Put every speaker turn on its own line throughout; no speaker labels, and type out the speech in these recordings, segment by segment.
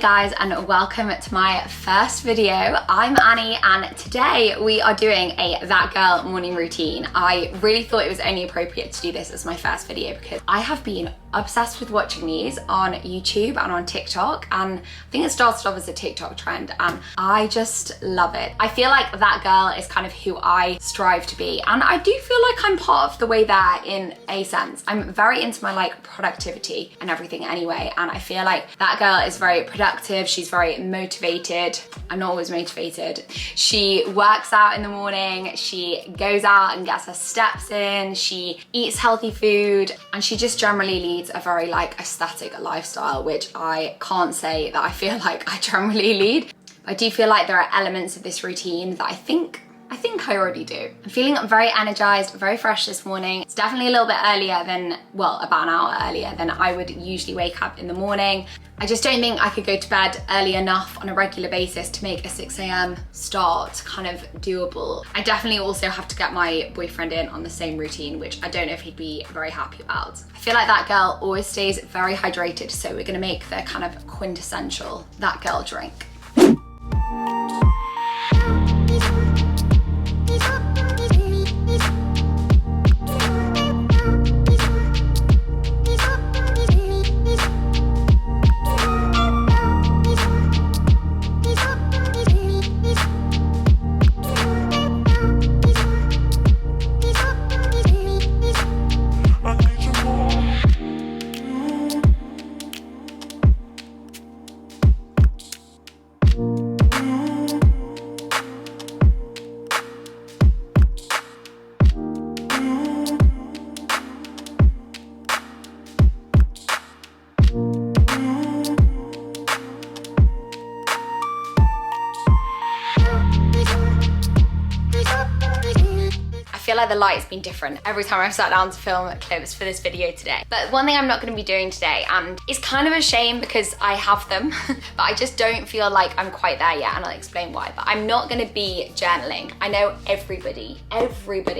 guys, and welcome to my first video. I'm Annie, and today we are doing a That Girl morning routine. I really thought it was only appropriate to do this as my first video because I have been obsessed with watching these on YouTube and on TikTok, and I think it started off as a TikTok trend and I just love it. I feel like That Girl is kind of who I strive to be, and I do feel like I'm part of the way there in a sense. I'm very into my like productivity and everything anyway, and I feel like That Girl is very productive. She's very motivated. I'm not always motivated. She works out in the morning, she goes out and gets her steps in, she eats healthy food, and she just generally leads a very like aesthetic lifestyle, which I can't say that I feel like I generally lead. I do feel like there are elements of this routine that I think I already do. I'm feeling very energized, very fresh this morning. It's definitely a little bit earlier than, well, about an hour earlier than I would usually wake up in the morning. I just don't think I could go to bed early enough on a regular basis to make a 6 a.m. start kind of doable. I definitely also have to get my boyfriend in on the same routine, which I don't know if he'd be very happy about. I feel like That Girl always stays very hydrated, so we're gonna make the kind of quintessential That Girl drink. I feel like the light's been different every time I've sat down to film clips for this video today. But one thing I'm not going to be doing today, and it's kind of a shame because I have them, but I just don't feel like I'm quite there yet, and I'll explain why. But I'm not going to be journaling. I know everybody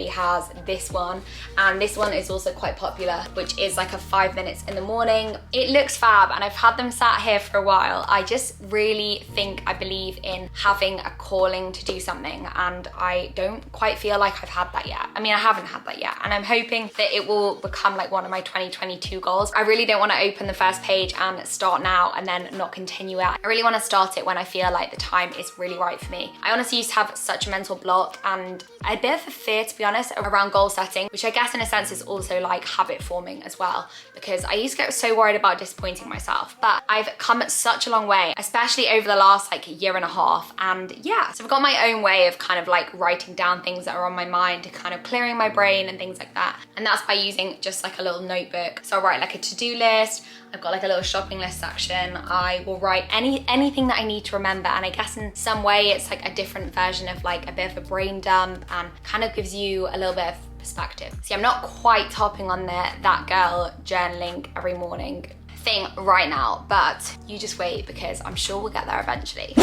has this one, and this one is also quite popular, which is like a 5 minutes in the morning. It looks fab, and I've had them sat here for a while. I just really I believe in having a calling to do something, and I don't quite feel like I've had that yet. I mean, I haven't had that yet, and I'm hoping that it will become like one of my 2022 goals. I really don't want to open the first page and start now and then not continue it. I really want to start it when I feel like the time is really right for me. I honestly used to have such a mental block and a bit of a fear, to be honest, around goal setting, which I guess in a sense is also like habit forming as well, because I used to get so worried about disappointing myself. But I've come such a long way, especially over the last like year and a half, and yeah, so I've got my own way of kind of like writing down things that are on my mind to kind of clearing my brain and things like that, and that's by using just like a little notebook. So I'll write like a to-do list. I've got like a little shopping list section. I will write anything that I need to remember, and I guess in some way it's like a different version of like a bit of a brain dump and kind of gives you a little bit of perspective. See, I'm not quite hopping on the That Girl journaling every morning thing right now, but you just wait because I'm sure we'll get there eventually.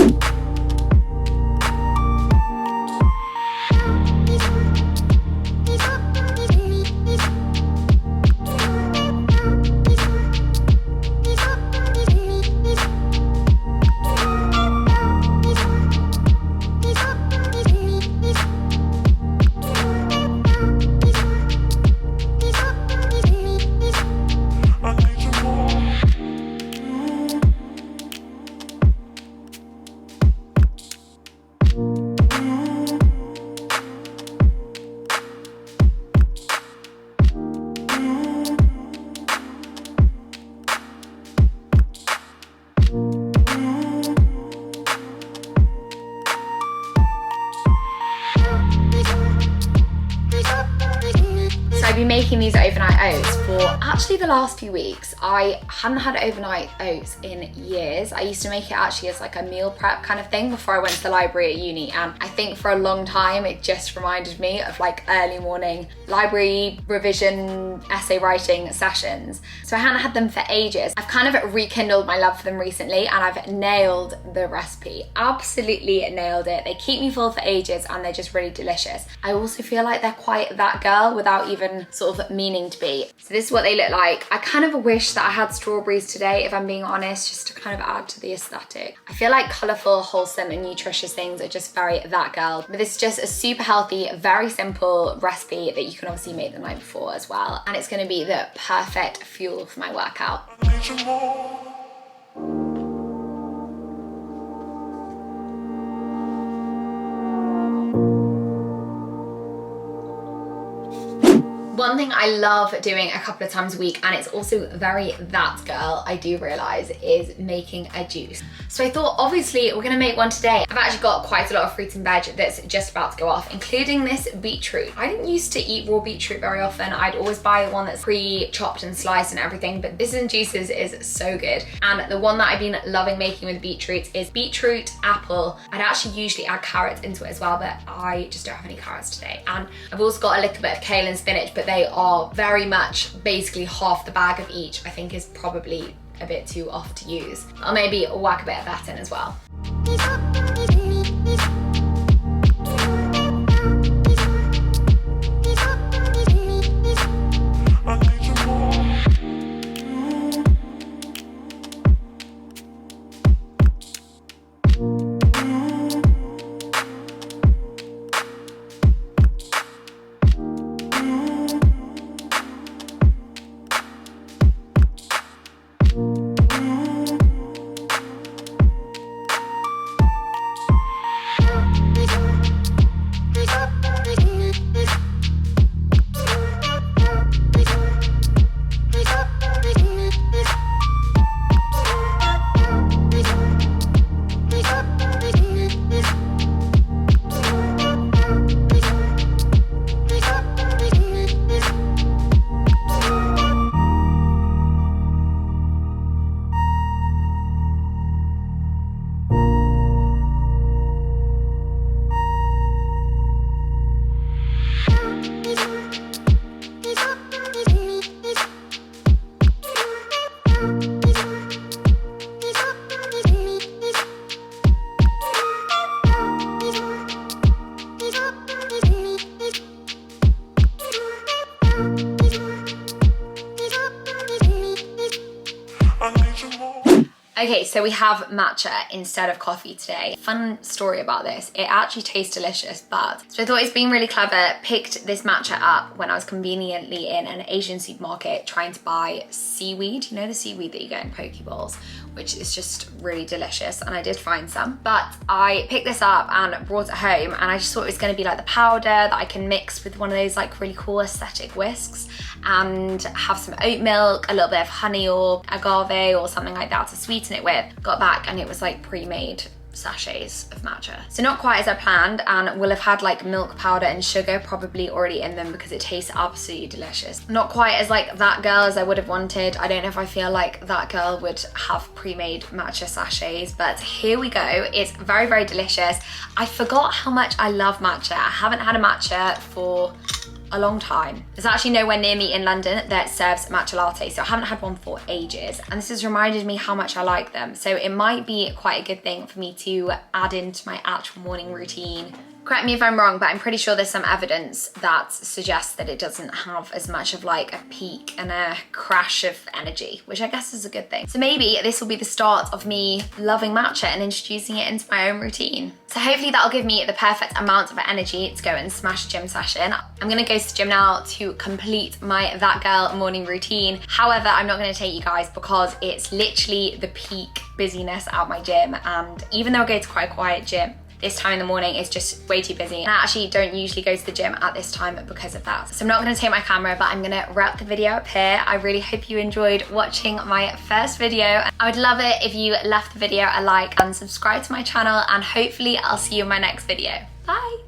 I've been making these overnight oats for actually the last few weeks. I hadn't had overnight oats in years. I used to make it actually as like a meal prep kind of thing before I went to the library at uni, and I think for a long time it just reminded me of like early morning library revision essay writing sessions. So I hadn't had them for ages. I've kind of rekindled my love for them recently, and I've nailed the recipe. Absolutely nailed it. They keep me full for ages and they're just really delicious. I also feel like they're quite that girl without even sort of meaning to be. So this is what they look like. I kind of wish that I had strawberries today, if I'm being honest, just to kind of add to the aesthetic. I feel like colourful, wholesome and nutritious things are just very that girl. But this is just a super healthy, very simple recipe that you can obviously make the night before as well. And it's gonna be the perfect fuel for my workout. One thing I love doing a couple of times a week, and it's also very that girl, I do realise, is making a juice. So I thought, obviously, we're gonna make one today. I've actually got quite a lot of fruits and veg that's just about to go off, including this beetroot. I didn't used to eat raw beetroot very often. I'd always buy the one that's pre-chopped and sliced and everything, but this in juices is so good. And the one that I've been loving making with beetroot is beetroot, apple. I'd actually usually add carrots into it as well, but I just don't have any carrots today. And I've also got a little bit of kale and spinach, but they are very much basically half the bag of each. I think is probably a bit too off to use. Or maybe whack a bit of that in as well. Okay, so we have matcha instead of coffee today. Fun story about this, it actually tastes delicious, but so I thought it's been really clever, picked this matcha up when I was conveniently in an Asian supermarket trying to buy seaweed, you know the seaweed that you get in poke bowls, which is just really delicious, and I did find some. But I picked this up and brought it home, and I just thought it was gonna be like the powder that I can mix with one of those like really cool aesthetic whisks and have some oat milk, a little bit of honey or agave or something like that to sweeten it with. Got back and it was like pre-made sachets of matcha. So not quite as I planned, and will have had like milk powder and sugar probably already in them because it tastes absolutely delicious. Not quite as like that girl as I would have wanted. I don't know if I feel like that girl would have pre-made matcha sachets, but here we go. It's very, very delicious. I forgot how much I love matcha. I haven't had a matcha for a long time. There's actually nowhere near me in London that serves matcha latte, so I haven't had one for ages, and this has reminded me how much I like them, so it might be quite a good thing for me to add into my actual morning routine. Correct me if I'm wrong, but I'm pretty sure there's some evidence that suggests that it doesn't have as much of like a peak and a crash of energy, which I guess is a good thing. So maybe this will be the start of me loving matcha and introducing it into my own routine. So hopefully that'll give me the perfect amount of energy to go and smash a gym session. I'm gonna go to the gym now to complete my That Girl morning routine. However, I'm not gonna take you guys because it's literally the peak busyness at my gym, and even though I go to quite a quiet gym, this time in the morning is just way too busy. And I actually don't usually go to the gym at this time because of that. So I'm not gonna take my camera, but I'm gonna wrap the video up here. I really hope you enjoyed watching my first video. I would love it if you left the video a like and subscribe to my channel, and hopefully I'll see you in my next video. Bye.